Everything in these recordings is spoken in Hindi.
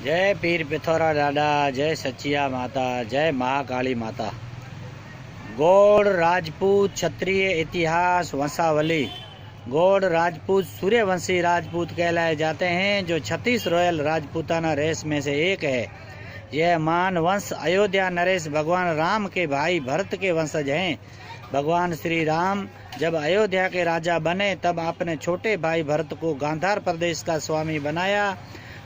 जय पीर पिथौरा डाडा, जय सचिया माता, जय महाकाली माता। गौड़ राजपूत क्षत्रिय इतिहास वंशावली। गौड़ राजपूत सूर्यवंशी राजपूत कहलाए जाते हैं, जो 36 रॉयल राजपूताना रेस में से एक है। यह मान वंश अयोध्या नरेश भगवान राम के भाई भरत के वंशज हैं। भगवान श्री राम जब अयोध्या के राजा बने तब अपने छोटे भाई भरत को गांधार प्रदेश का स्वामी बनाया।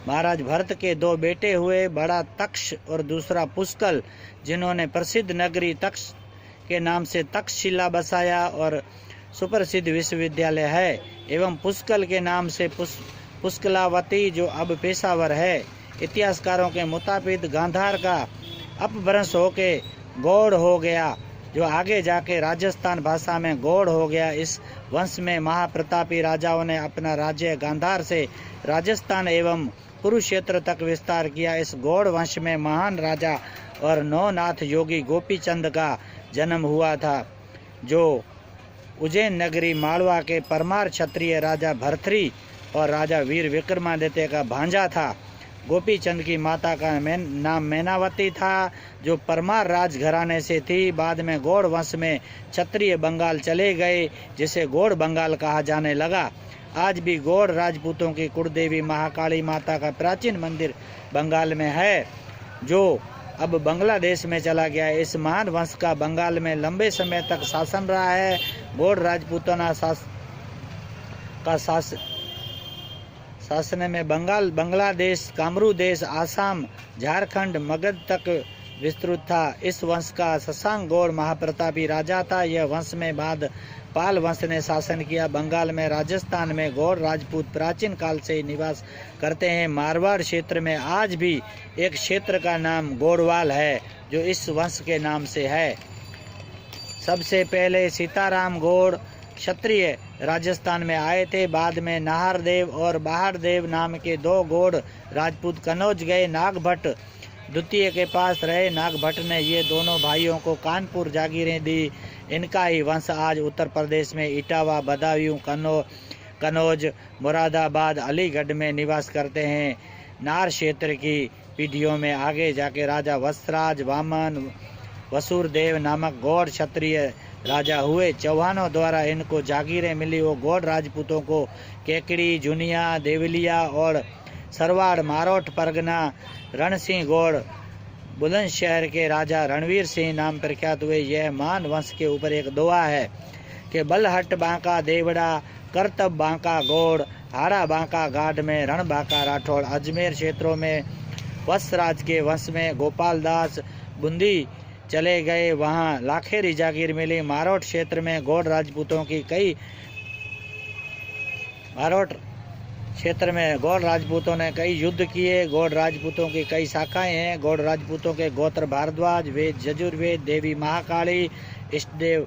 महाराज भरत के 2 बेटे हुए, बड़ा तक्ष और दूसरा पुष्कल, जिन्होंने प्रसिद्ध नगरी तक्ष के नाम से तक्षशिला बसाया और सुप्रसिद्ध विश्वविद्यालय है, एवं पुष्कल के नाम से पुष्कलावती, जो अब पेशावर है। इतिहासकारों के मुताबिक गांधार का अपभ्रंश होके गौड़ हो गया, जो आगे जाके राजस्थान भाषा में गौड़ हो गया। इस वंश में महाप्रतापी राजाओं ने अपना राज्य गांधार से राजस्थान एवं कुरुक्षेत्र तक विस्तार किया। इस गौड़ वंश में महान राजा और नौनाथ योगी गोपीचंद का जन्म हुआ था, जो उज्जैन नगरी मालवा के परमार क्षत्रिय राजा भरथरी और राजा वीर विक्रमादित्य का भांजा था। गोपीचंद की माता का नाम मैनावती था, जो परमार राजघराने से थी। बाद में गौड़ वंश में क्षत्रिय बंगाल चले गए, जिसे गौड़ बंगाल कहा जाने लगा। आज भी गौड़ राजपूतों की कुलदेवी महाकाली माता का प्राचीन मंदिर बंगाल में है, जो अब बांग्लादेश में चला गया। इस महान वंश का बंगाल में लंबे समय तक शासन रहा है। गौड़ राजपूताना शासन में बांग्लादेश, कामरू देश, आसाम, झारखंड, मगध तक विस्तृत था। इस वंश का शशांक गौड़ महाप्रतापी राजा था। यह वंश में बाद पाल वंश ने शासन किया। बंगाल में, राजस्थान में गौड़ राजपूत प्राचीन काल से निवास करते हैं। मारवाड़ क्षेत्र में आज भी एक क्षेत्र का नाम गौड़वाल है, जो इस वंश के नाम से है। सबसे पहले सीताराम गौड़ क्षत्रिय राजस्थान में आए थे। बाद में नाहरदेव और बाहरदेव नाम के 2 गौड़ राजपूत कनौज गए। नागभट्ट द्वितीय के पास रहे। नागभट्ट ने ये दोनों भाइयों को कानपुर जागीरें दी। इनका ही वंश आज उत्तर प्रदेश में इटावा, बदायूं, कनौज, मुरादाबाद, अलीगढ़ में निवास करते हैं। नार क्षेत्र की पीढ़ियों में आगे जाके राजा वत्सराज, वामन, वसुरदेव नामक गौड़ क्षत्रिय राजा हुए। चौहानों द्वारा इनको जागीरें मिली। वो गौड़ राजपूतों को केकड़ी, जुनिया, देवलिया और सरवाड़, मारोट परगना, रणसिंह गौड़ बुलंदशहर के राजा रणवीर सिंह नाम प्रख्यात हुए। यह मान वंश के ऊपर एक दोहा है कि बलहट बांका देवड़ा, करतब बांका गौड़, हाड़ा बांका गाढ़ में, रण बांका राठौड़। अजमेर क्षेत्रों में वत्सराज के वंश में गोपाल दास बूंदी चले गए, वहां लाखेरी जागीर मिली। मारोट क्षेत्र में गौड़ राजपूतों ने कई युद्ध किए। गौड़ राजपूतों की कई शाखाएं हैं। गौड़ राजपूतों के गोत्र भारद्वाज, वेद यजुर्वेद, देवी महाकाली, इष्टदेव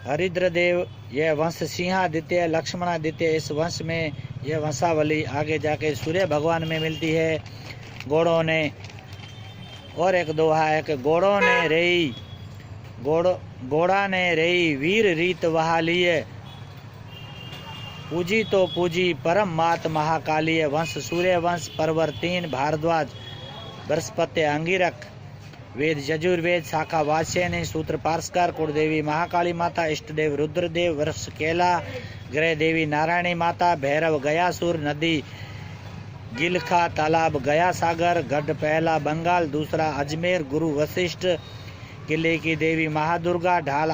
हरिद्रदेव। यह वंश सिंहादित्य, लक्ष्मणादित्य, इस वंश में यह वंशावली आगे जाके सूर्य भगवान में मिलती है। गौड़ों ने और एक दोहा है कि घोड़ा ने रही वीर रीत वहा लिए, पूजी तो पूजी परम मात महाकालीय। वंश सूर्य वंश, परवर 3, भारद्वाज, बृहस्पति, अंगिरक। वेद यजुर्वेद, शाखा वात्स्ययनी, सूत्र पारस्कर। कुलदेवी महाकाली माता, इष्टदेव रुद्रदेव, वृक्ष केला, ग्रह देवी नारायणी माता, भैरव गयासुर, नदी गिलखा, तालाब गया सागर। गढ़ पहला बंगाल, दूसरा अजमेर, गुरु वशिष्ठ। किले की देवी महादुर्गा, ढाल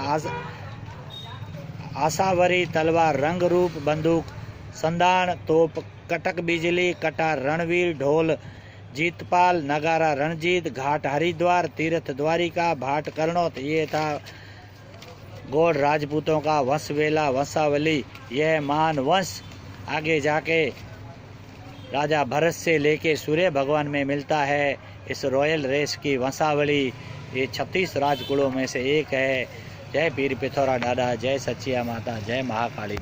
आसावरी, तलवार रंग रूप, बंदूक संदान, तोप कटक बिजली, कटार रणवीर, ढोल जीतपाल, नगारा रणजीत, घाट हरिद्वार, तीर्थ द्वारिका, भाट करनौत। ये था गौड़ राजपूतों का वंशवेला, वंशावली। यह महान वंश आगे जाके राजा भरत से लेके सूर्य भगवान में मिलता है। इस रॉयल रेस की वंशावली ये 36 राजकुलों में से एक है। जय पीर पिथौरा डाडा, जय सचिया माता, जय महाकाली माता।